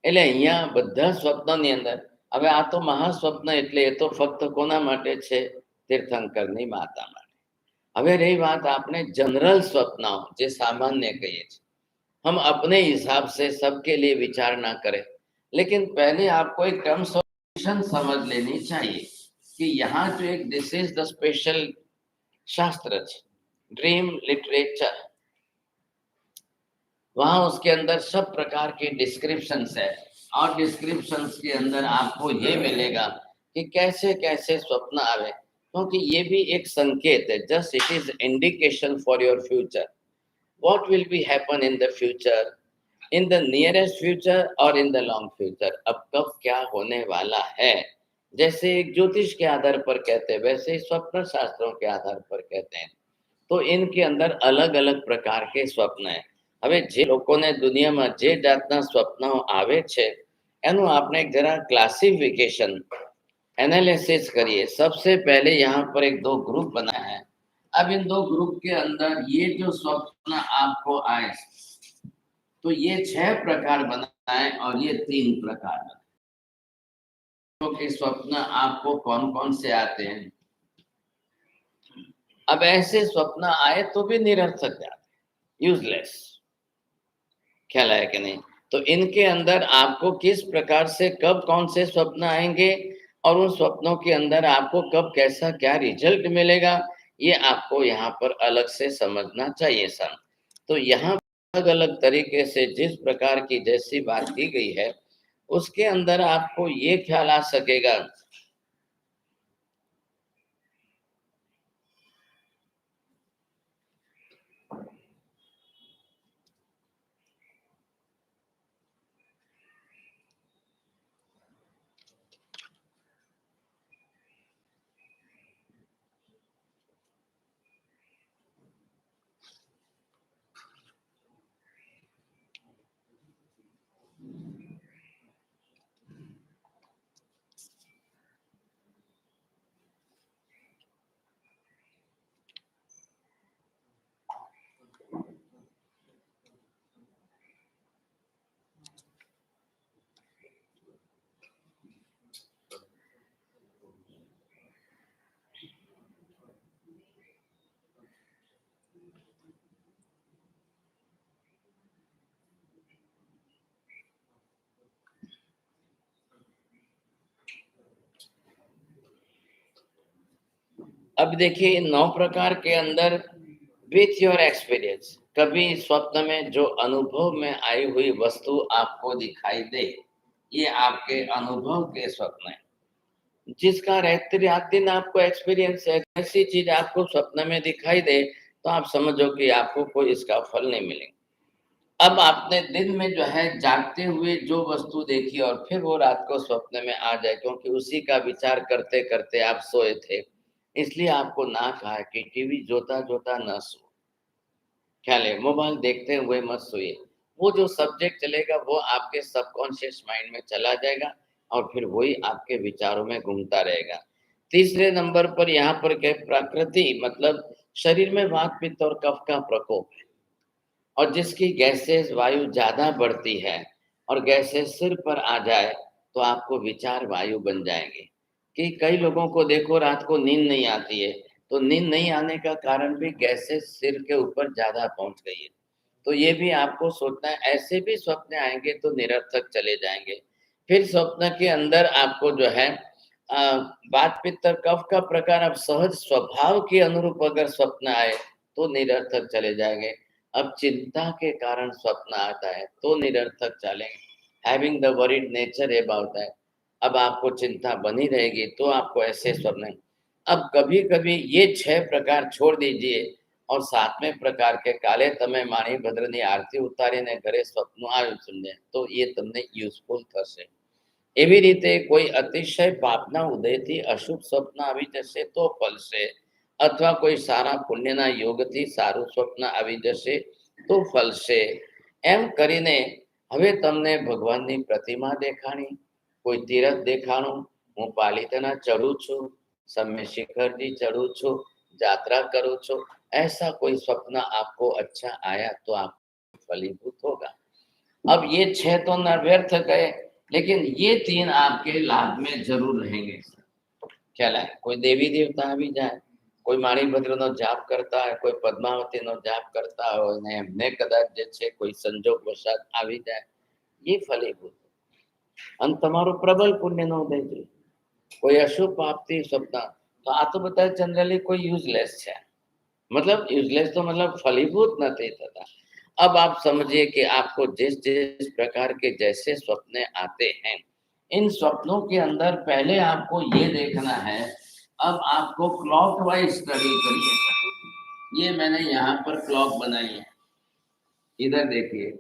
Speaker 1: એટલે અહીંયા બધા સ્વપ્નોની અંદર હવે આ તો મહાસ્વપ્ન એટલે એ તો ફક્ત કોના માટે છે? તીર્થંકરની માતા માટે. હવે રહી વાત આપણે जनरल स्वप्न જે सामान्य कहिए છીએ. हम अपने हिसाब से सबके लिए विचार ना करें, लेकिन पहले आपको एक टर्म्स ऑफ कंडीशन समझ लेनी चाहिए कि यहाँ जो एक दिस इज द स्पेशल शास्त्र ड्रीम लिटरेचर, वहां उसके अंदर सब प्रकार की डिस्क्रिप्शंस है और डिस्क्रिप्शंस के अंदर आपको ये मिलेगा कि कैसे कैसे स्वप्न आवे, क्योंकि ये भी एक संकेत है. Just it is indication for your future. What will be happen in the future, in the nearest future और इन द लॉन्ग फ्यूचर. अब कब क्या होने वाला है, जैसे एक ज्योतिष के आधार पर कहते हैं वैसे ही स्वप्न शास्त्रों के आधार पर कहते हैं. तो इनके अंदर अलग अलग प्रकार के स्वप्न है. હવે જે લોકોને દુનિયામાં જે જાતના સ્વપ્નો આવે છે એનું આપણે જરા क्लासिफिकेशन एनालिसिस करिए. सबसे पहले यहाँ पर एक दो ग्रुप बना है. अब इन दो ग्रुप के अंदर ये जो स्वप्न आपको आए तो ये 6 प्रकार बनाए और ये 3 प्रकार बनाए. तो के स्वप्न आपको कौन कौन से आते हैं? अब ऐसे स्वप्न आए तो भी निरर्थक जाते, यूजलेस. ख्याल है कि नहीं? तो इनके अंदर आपको किस प्रकार से कब कौन से स्वप्न आएंगे और उन स्वप्नों के अंदर आपको कब कैसा क्या रिजल्ट मिलेगा, ये आपको यहाँ पर अलग से समझना चाहिए सर. तो यहाँ अलग अलग तरीके से जिस प्रकार की जैसी बात की गई है उसके अंदर आपको ये ख्याल आ सकेगा अब देखिए इन 9 प्रकार के अंदर विथ योर एक्सपीरियंस, कभी स्वप्न में जो अनुभव में आई हुई वस्तु आपको दिखाई दे, ये आपके अनुभव के स्वप्न है। जिसका रात दिन आपको एक्सपीरियंस है, ऐसी चीज आपको स्वप्न में दिखाई दे तो आप समझो कि आपको कोई इसका फल नहीं मिलेगा। अब आपने दिन में जो है जागते हुए जो वस्तु देखी और फिर वो रात को स्वप्न में आ जाए, क्योंकि उसी का विचार करते करते आप सोए थे, इसलिए आपको ना कहा कि टीवी जोता जोता न सो, ख्याल है मोबाइल देखते हुए मत सोइए। वो जो सब्जेक्ट चलेगा वो आपके सबकॉन्शियस माइंड में चला जाएगा और फिर वही आपके विचारों में घूमता रहेगा। तीसरे नंबर पर यहाँ पर क्या, प्रकृति मतलब शरीर में वात पित्त और कफ का प्रकोप है, और जिसकी गैसेस वायु ज्यादा बढ़ती है और गैसेस सिर पर आ जाए तो आपको विचार वायु बन जाएंगे। कि कई लोगों को देखो रात को नींद नहीं आती है, तो नींद नहीं आने का कारण भी गैसेस सिर के ऊपर ज्यादा पहुंच गई है। तो ये भी आपको सोचना है, ऐसे भी स्वप्न आएंगे तो निरर्थक चले जाएंगे। फिर स्वप्न के अंदर आपको जो है वात पित्त और कफ का प्रकार अब सहज स्वभाव के अनुरूप अगर स्वप्न आए तो निरर्थक चले जाएंगे। अब चिंता के कारण स्वप्न आता है तो निरर्थक चलेंगे। Having the worried nature about that, अब आपको चिंता बनी रहेगी तो आपको ऐसे स्वप्न। अब कभी कभी ये 6 प्रकार छोड़ दीजिए और 7वें प्रकार के काले तमे माणी भद्रनी आरती उतारीने घरे स्वप्न આવ્યું તમને તો એ તમને યુઝફુલ થશે। એવી રીતે કોઈ અતિશય પાપના ઉદયથી અશુભ સ્વપ્ન આવી જશે તો ફલશે, અથવા કોઈ સારા પુણ્યના યોગથી સારું સ્વપ્ન આવી જશે તો ફલશે। એમ કરીને હવે તમને ભગવાનની પ્રતિમા દેખાણી, કોઈ તીરથ દેખાણું, હું પાલિતાના ચડું છું, समय शिखर जी चढ़ू छो, यात्रा करो छो, ऐसा कोई स्वप्न आपको अच्छा आया तो आप फलीभूत होगा। अब ये 6 तो न व्यर्थ गए, लेकिन ये 3 आपके लाभ में जरूर रहेंगे। ख्याल है कोई देवी देवता भी जाए, कोई माणिभद्र नो जाप करता है, कोई पद्मावती नो जाप करता हो ने एमने कदाच जे छे कोई संजोग वशात आवी जाए, ये फलीभूत અને તમારો પ્રબળ પુણ્યનો ઉદય છે। कोई अशुभ पापती स्वप्न, तो आ तो बता जनरली कोई यूजलेस है, मतलब यूजलेस तो मतलब फलीभूत नहीं थता। अब आप समझिए कि आपको जिस जिस प्रकार के जैसे स्वप्न आते हैं, इन स्वप्नों के अंदर पहले आपको ये देखना है। अब आपको क्लॉकवाइज स्टडी करिएगा। ये मैंने यहाँ पर क्लॉक बनाई है, इधर देखिए।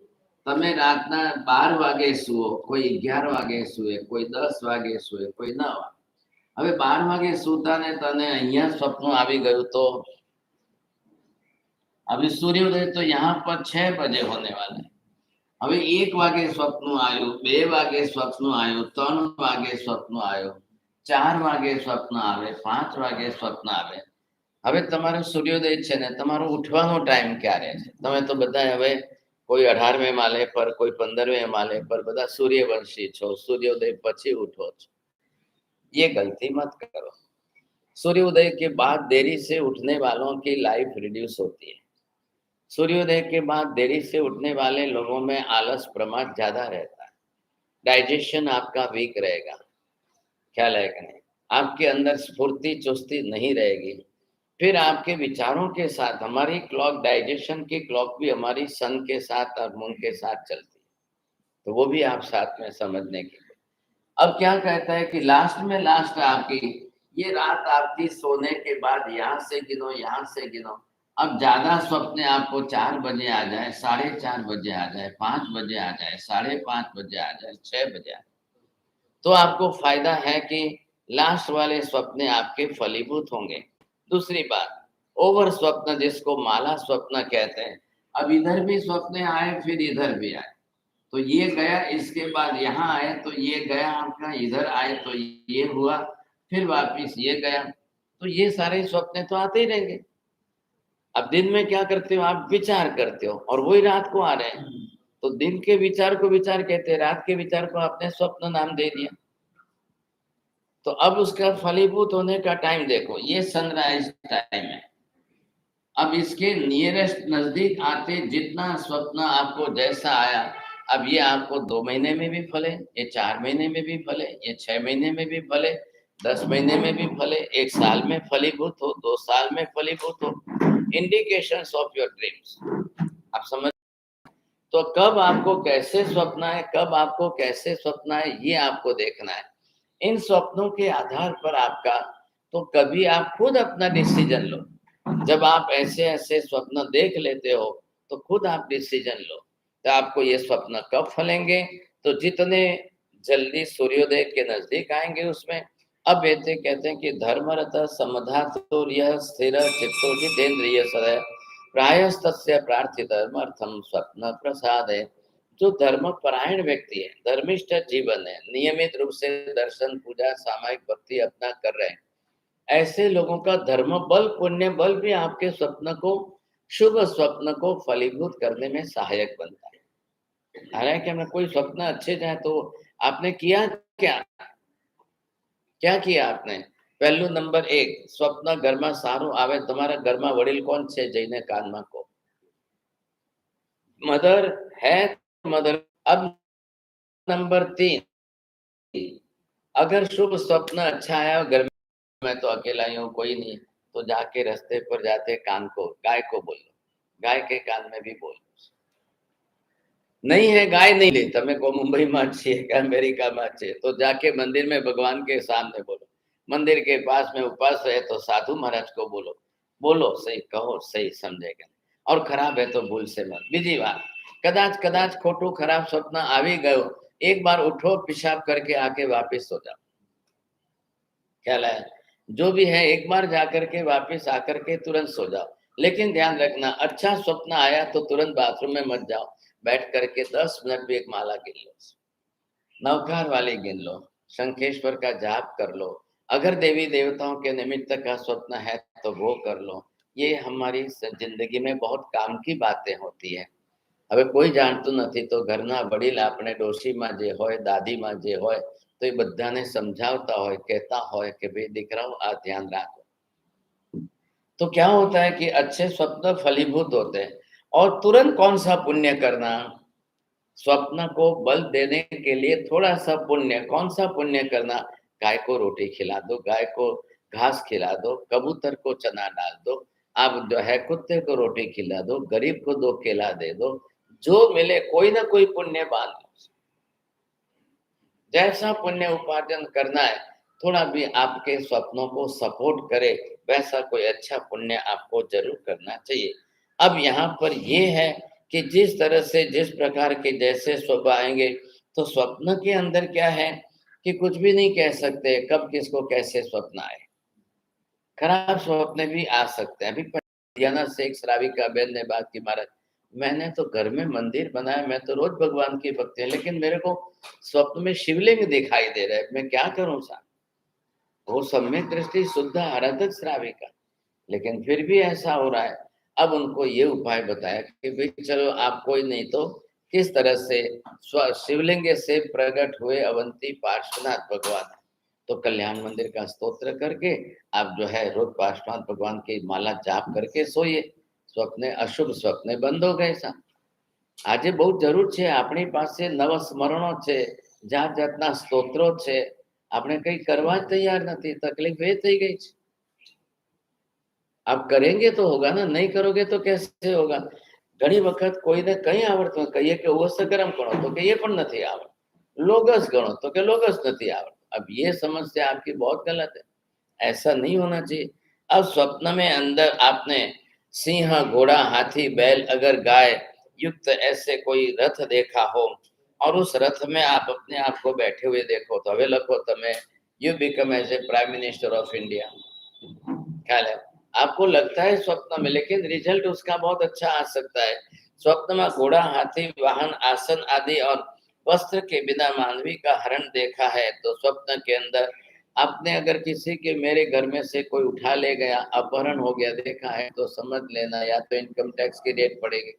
Speaker 1: તમે રાતના 12 વાગે સુઓ, કોઈ 11 વાગે સુએ, કોઈ 10 વાગે સુએ, કોઈ 9 વાગે। હવે 12 વાગે સુતા ને તને અહીંયા સપનું આવી ગયું તો अभी सूर्योदय तो यहाँ पर 6 बजे होने वाला है। હવે 1 વાગે સપનું આવ્યું, 2 વાગે સપનું આવ્યું, 3 વાગે સપનું આવ્યું, 4 વાગે સપનું આવે, 5 વાગે સપનું આવે। હવે તમારો સૂર્યોદય છે ને તમારો ઉઠવાનો ટાઈમ ક્યારે છે? તમે તો બધા હવે કોઈ 18વેं માલે પર, કોઈ 15વેं માલે पर, બધા सूर्यवंशी છો, सूर्योदय પછી ઉઠો છો। ये गलती मत करो। सूर्योदय के बाद देरी से उठने वालों की लाइफ रिड्यूस होती है। सूर्योदय के बाद देरी से उठने वाले लोगों में आलस प्रमाद ज्यादा रहता है, डाइजेशन आपका वीक रहेगा। ख्याल है कि नहीं? आपके अंदर स्फूर्ति चुस्ती नहीं रहेगी। फिर आपके विचारों के साथ हमारी क्लॉक, डाइजेशन की क्लॉक भी हमारी सन के साथ और मून के साथ चलती है, तो वो भी आप साथ में समझने की। अब क्या कहता है कि लास्ट में लास्ट आपकी ये रात आपकी सोने के बाद यहाँ से गिनो, यहाँ से गिनो। अब ज्यादा स्वप्न आपको 4 बजे आ जाए, 4:30 बजे आ जाए, 5 बजे आ जाए, 5:30 बजे आ जाए, 6 बजे आ जाए, तो आपको फायदा है कि लास्ट वाले स्वप्न आपके फलीभूत होंगे। दूसरी बात, ओवर स्वप्न जिसको माला स्वप्न कहते हैं, अब इधर भी स्वप्न आए फिर इधर भी आए, तो ये गया, इसके बाद यहाँ आए तो ये गया आपका, इधर आए तो ये हुआ, फिर वापिस ये गया, तो ये सारे स्वप्न तो आते ही रहेंगे। अब दिन में क्या करते हो आप? विचार करते हो और वही रात को आ रहे हैं, तो दिन के विचार को विचार कहते हैं, रात के विचार को आपने स्वप्न नाम दे दिया। तो अब उसका फलीभूत होने का टाइम देखो, ये सनराइज टाइम है। अब इसके नियरेस्ट नजदीक आते जितना स्वप्न आपको जैसा आया, अब ये आपको 2 महीने में भी फले, ये 4 महीने में भी फले, ये 6 महीने में भी फले, 10 महीने में भी फले, 1 साल में फलीभूत हो, 2 साल में फलीभूत हो। Indications of your dreams. आप समझ। तो कब आपको कैसे स्वप्न है, कब आपको कैसे स्वप्न है, ये आपको देखना है। इन स्वप्नों के आधार पर आपका, तो कभी आप खुद अपना डिसीजन लो। जब आप ऐसे ऐसे स्वप्न देख लेते हो तो खुद आप डिसीजन लो, तो आपको ये स्वप्न कब फलेंगे। तो जितने जल्दी सूर्योदय के नजदीक आएंगे उसमें। अब ऐसे कहते हैं कि धर्मरत समधातुर्य स्थिर चित्तो जितेन्द्रिय सदय प्रायस्तस्य प्रार्थितम अर्थम स्वप्न प्रसाद है। जो धर्म परायण व्यक्ति है, धर्मिष्ठ जीवन है, नियमित रूप से दर्शन पूजा सामायिक भक्ति अपना कर रहे हैं, ऐसे लोगों का धर्म बल पुण्य बल भी आपके स्वप्न को, शुभ स्वप्न को फलीभूत करने में सहायक बनता है। हालांकि हमें कोई स्वप्न अच्छे जाए तो आपने किया क्या, क्या किया आपने। पहलू नंबर 1, स्वप्न घरमा सारू आवे, तुम्हारा घरमा वडील कौन छे, जईने कानमा को मदर है, मदर। अब नंबर 3, अगर शुभ स्वप्न अच्छा आया, घर में मैं तो अकेला ही हूँ, कोई नहीं, तो जाके रास्ते पर जाते कान को, गाय को बोलो, गाय के कान में भी बोलो। नहीं है गाय, नहीं ले तमे को मुंबई में छे कि अमेरिका में छे, तो जाके मंदिर में भगवान के सामने बोलो। मंदिर के पास में उपवास है तो साधु महाराज को बोलो, बोलो सही, कहो सही, समझेगा। और खराब है तो भूल से मत। बीजी बात, कदाच कदाच खोटू खराब स्वप्न आवी गयो, एक बार उठो, पेशाब करके आके वापिस सो जाओ। ख्याल है, जो भी है एक बार जाकर के वापिस आकर के तुरंत सो जाओ। लेकिन ध्यान रखना, अच्छा स्वप्न आया तो तुरंत बाथरूम में मत जाओ, बैठ करके 10 मिनट भी एक माला गिन लो, नवकार वाली गिन लो, शंखेश्वर का जाप कर लो। अगर देवी देवताओं के निमित्त का स्वप्न है तो वो कर लो। ये हमारी जिंदगी में बहुत काम की बातें होती है। હવે કોઈ જાણતું નથી તો ઘરના વડીલ આપણે ડોશીમાં જે હોય, દાદીમાં જે હોય, તો એ બધાને સમજાવતા હોય, કહેતા હોય કે ભાઈ દીકરાઓ આ ધ્યાન રાખો। तो क्या होता है कि अच्छे स्वप्न फलीभूत होते हैं। और तुरंत कौन सा पुण्य करना, स्वप्न को बल देने के लिए थोड़ा सा पुण्य, कौन सा पुण्य करना, गाय को रोटी खिला दो, गाय को घास खिला दो, कबूतर को चना डाल दो, आप जो है कुत्ते को रोटी खिला दो, गरीब को 2 केला दे दो, जो मिले कोई ना कोई पुण्य बांध लो। जैसा पुण्य उपार्जन करना है, थोड़ा भी आपके स्वप्नों को सपोर्ट करे, वैसा कोई अच्छा पुण्य आपको जरूर करना चाहिए। अब यहाँ पर ये है कि जिस तरह से, जिस प्रकार के जैसे स्वप्न आएंगे, तो स्वप्न के अंदर क्या है कि कुछ भी नहीं कह सकते कब किसको कैसे स्वप्न आए। खराब स्वप्न भी आ सकते हैं। अभी हरियाणा से एक श्राविका बहन ने बात की, महाराज मैंने तो घर में मंदिर बनाया, मैं तो रोज भगवान की भक्ति है, लेकिन मेरे को स्वप्न में शिवलिंग दिखाई दे रहा है, मैं क्या करूं साहब। वो सम्यक दृष्टि शुद्ध आराधक श्राविका, लेकिन फिर भी ऐसा हो रहा है। अब उनको ये उपाय बताया कि भाई चलो, आप कोई नहीं तो किस तरह से शिवलिंग से प्रकट हुए अवंती पार्श्वनाथ भगवान, तो कल्याण मंदिर का स्तोत्र करके आप जो है रोज पार्श्वनाथ भगवान की माला जाप करके सोइए, स्वप्ने अशुभ स्वप्ने बंद हो गए सा। આજે બહુ જરૂર છે, આપણી પાસે નવા સ્મરણો છે, જાત જાતના સ્તોત્રો છે, આપણે કઈ કરવા જ તૈયાર નથી, તકલીફ એ થઈ ગઈ છે। आप करेंगे तो होगा ना, नहीं करोगे तो कैसे होगा। घणी वखत कोઈને કઈ આવડતું કહીએ કે ઓસગરમ ગણો તો કે ये પણ નથી આવડતું, लोगस गणो तो के लोगस नहीं आवड़ता। अब ये समस्या आपकी बहुत गलत है, ऐसा नहीं होना चाहिए। अब स्वप्न में अंदर आपने सिंह, घोड़ा, हाथी, बैल, अगर गाय युक्त ऐसे कोई रथ देखा हो, और उस रथ में आप अपने आप को बैठे हुए देखो, तो हवे लखो तमे you become as a prime minister of India. ख्याल है, आपको लगता है स्वप्न में, लेकिन रिजल्ट उसका बहुत अच्छा आ सकता है। स्वप्न में घोड़ा, हाथी, वाहन, आसन आदि और वस्त्र के बिना मानवी का हरण देखा है, तो स्वप्न के अंदर आपने अगर किसी के, मेरे घर में से कोई उठा ले गया, अपहरण हो गया देखा है, तो समझ लेना या तो इनकम टैक्स की रेट पड़ेगी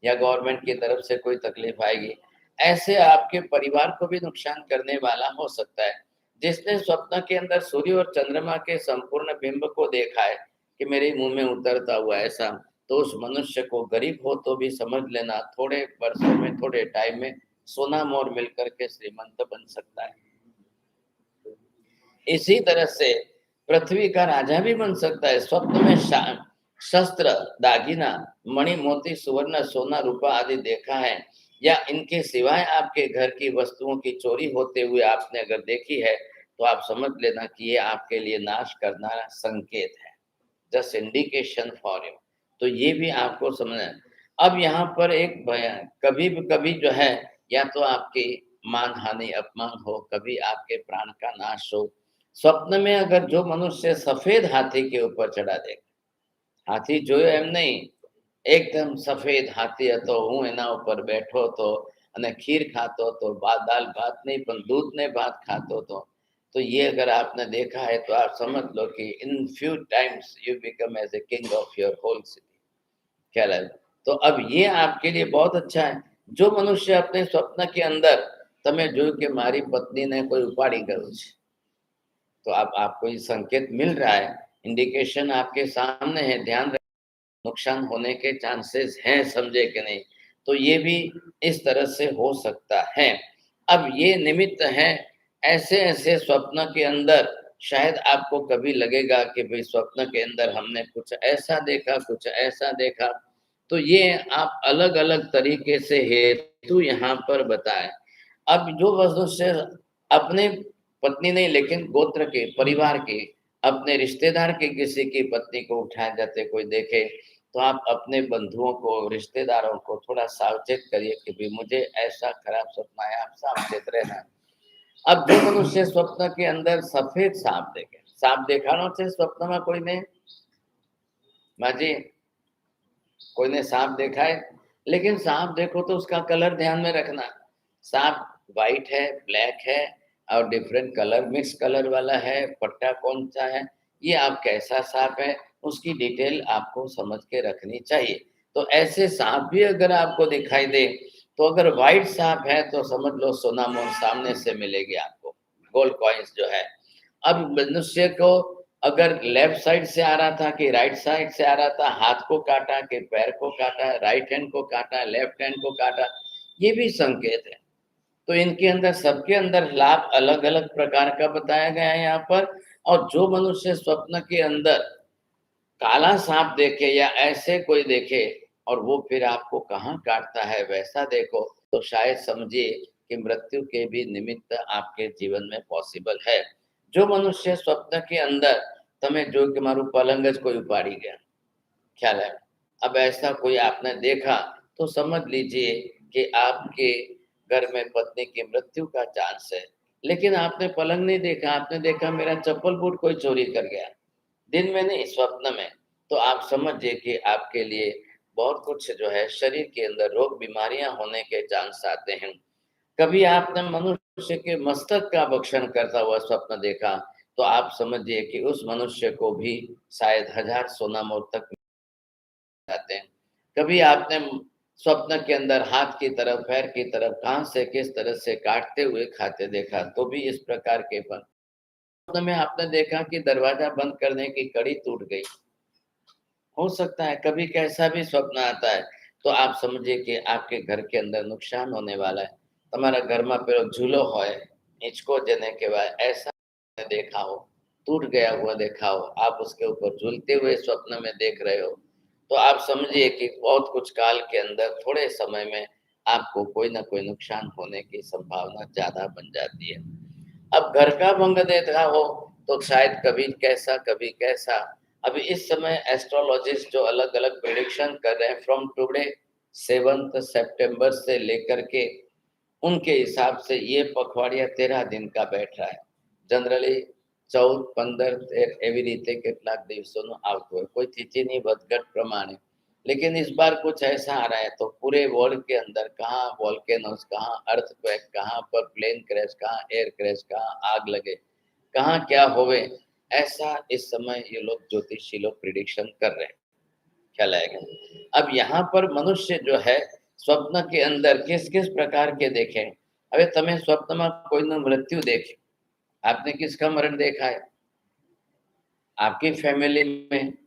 Speaker 1: या गवर्नमेंट की तरफ से कोई तकलीफ आएगी। ऐसे आपके परिवार को भी नुकसान करने वाला हो सकता है। जिसने स्वप्न के अंदर सूर्य और चंद्रमा के संपूर्ण बिंब को देखा है कि मेरे मुंह में उतरता हुआ ऐसा, तो उस मनुष्य को गरीब हो तो भी समझ लेना थोड़े वर्षों में, थोड़े टाइम में सोना मोर मिलकर के श्रीमंत बन सकता है। इसी तरह से पृथ्वी का राजा भी बन सकता है। स्वप्न में शस्त्र, दागिना, मणि, मोती, सुवर्ण, सोना, रूपा आदि देखा है, या इनके सिवाय आपके घर की वस्तुओं की चोरी होते हुए आपने अगर देखी है, तो आप समझ लेना कि ये आपके लिए नाश करना संकेत है, जस्ट इंडिकेशन फॉर यू। तो ये भी आपको समझना है। अब यहाँ पर एक कभी जो है, या तो आपकी मान हानि अपमान हो, कभी आपके प्राण का नाश हो। स्वप्न में अगर जो मनुष्य सफेद हाथी के ऊपर चढ़ा दे, હાથી જોયો એમ નહીં, એકદમ સફેદ હાથી હતો, હું એના ઉપર બેઠો હતો અને ખીર ખાતો હતો, दाल भात नहीं पर दूध ने भात खातो હતો, तो ये अगर आपने देखा है तो आप समझ लो कि in few times you become as a king of your whole city. ख्याल है? तो अब ये आपके लिए बहुत अच्छा है। जो मनुष्य अपने स्वप्न के अंदर તમે જોયું કે મારી પત્નીને કોઈ ઉપાડી ગયું છે, तो अब आपको ये संकेत मिल रहा है, इंडिकेशन आपके सामने है, ध्यान रखें, नुकसान होने के चांसेस हैं, समझे कि नहीं? तो ये भी इस तरह से हो सकता है। अब ये निमित्त है, ऐसे-ऐसे स्वप्न के अंदर शायद आपको कभी लगेगा कि भई स्वप्न के अंदर हमने कुछ ऐसा देखा, कुछ ऐसा देखा, तो ये आप अलग-अलग तरीके से हेतु यहाँ पर बताएँ। अब जो मनुष्य अपने पत्नी नहीं लेकिन गोत्र के, परिवार के, अपने रिश्तेदार के किसी की पत्नी को उठाए जाते कोई देखे, तो आप अपने बंधुओं को, रिश्तेदारों को थोड़ा सावचेत करिए कि भई मुझे ऐसा खराब सपना आया, आप सावचेत रहना। अब जो मनुष्य स्वप्न के अंदर सफेद सांप देखे, सांप देखानो छे स्वप्નમાં કોઈને? माजी, कोई ने सांप देखा है? लेकिन सांप देखो तो उसका कलर ध्यान में रखना। सांप व्हाइट है, ब्लैक है और डिफरेंट कलर, मिक्स कलर वाला है, पट्टा कौन सा है, ये आप कैसा सांप है, उसकी डिटेल आपको समझ के रखनी चाहिए। तो ऐसे सांप भी अगर आपको दिखाई दे, तो अगर व्हाइट सांप है तो समझ लो सोना-मोहर सामने से मिलेगी आपको, गोल्ड कॉइन्स जो है। अब मनुष्य को अगर लेफ्ट साइड से आ रहा था कि राइट साइड से आ रहा था, हाथ को काटा कि पैर को काटा, राइट हैंड को काटा, लेफ्ट हैंड को काटा, ये भी संकेत है। तो इनके अंदर सबके अंदर लाभ अलग-अलग प्रकार का बताया गया है यहाँ पर। और जो मनुष्य स्वप्न के अंदर काला सांप देखे या ऐसे कोई देखे और वो फिर आपको कहाँ काटता है वैसा देखो, तो शायद समझिए कि मृत्यु के भी निमित्त आपके जीवन में पॉसिबल है। जो मनुष्य स्वप्न के अंदर તમે જો કે મારું પલંગ જ કોઈ ઉપાડી ગયા, ख्याल है? अब ऐसा कोई आपने देखा तो समझ लीजिए कि आपके घर में पत्नी की मृत्यु का चांस है। लेकिन आपने पलंग नहीं देखा, आपने देखा मेरा चप्पल बूट कोई चोरी कर गया, दिन में नहीं स्वप्न में, तो आप समझिए कि आपके लिए बहुत कुछ जो है शरीर के अंदर रोग बीमारियां होने के चांस आते हैं। कभी आपने मनुष्य के मस्तक का भक्षण करता हुआ स्वप्न देखा, तो आप समझिए कि उस मनुष्य को भी शायद 1000 सोना मोहर तक जाते हैं। कभी आपने स्वप्न के अंदर हाथ की तरफ, पैर की तरफ, कहाँ से किस तरह से काटते हुए खाते देखा, तो भी इस प्रकार के स्वप्न में आपने देखा कि दरवाजा बंद करने की कड़ी टूट गई, हो सकता है कभी कैसा भी स्वप्न आता है, तो आप समझिए कि आपके घर के अंदर नुकसान होने वाला है। તમારા ઘરમાં પેલો ઝૂલો હોય, હિંચકો જેને કહેવાય, ऐसा देखा हो, टूट गया हुआ देखा हो, आप उसके ऊपर झूलते हुए स्वप्न में देख रहे हो, तो आप समझिए कि बहुत कुछ काल के अंदर थोड़े समय में आपको कोई ना कोई नुकसान होने की संभावना ज़्यादा बन जाती है। अब घर का भंग देखा हो, तो शायद कभी कैसा। अभी इस समय एस्ट्रोलॉजिस्ट जो अलग-अलग प्रेडिक्शन कर रहे हैं फ्रॉम टुडे 7 सितंबर से लेकर के, उनके हिसाब से ये पखवाड़िया 13 दिन का बैठ रहा है। जनरली 14, 15, 13 એવી રીતે કેટલાક દિવસોનું આવતું હોય, કોઈ તિથિની વધઘટ પ્રમાણે। लेकिन इस बार कुछ ऐसा आ रहा है, तो पूरे वर्ल्ड के अंदर कहाँ वोल्केनोस, कहाँ अर्थक्वेक, कहाँ पर प्लेन क्रैश, कहाँ एयर क्रैश, कहाँ आग लगे, कहाँ क्या होवे, ऐसा इस समय ये लोग ज्योतिषी लोग प्रिडिक्शन कर रहे हैं। ख्याल आएगा? अब यहाँ पर मनुष्य जो है स्वप्न के अंदर किस-किस प्रकार के देखें। હવે તમે સ્વપ્નમાં કોઈનું મૃત્યુ દેખે, आपने किसका मरण देखा है? आपकी फैमिली में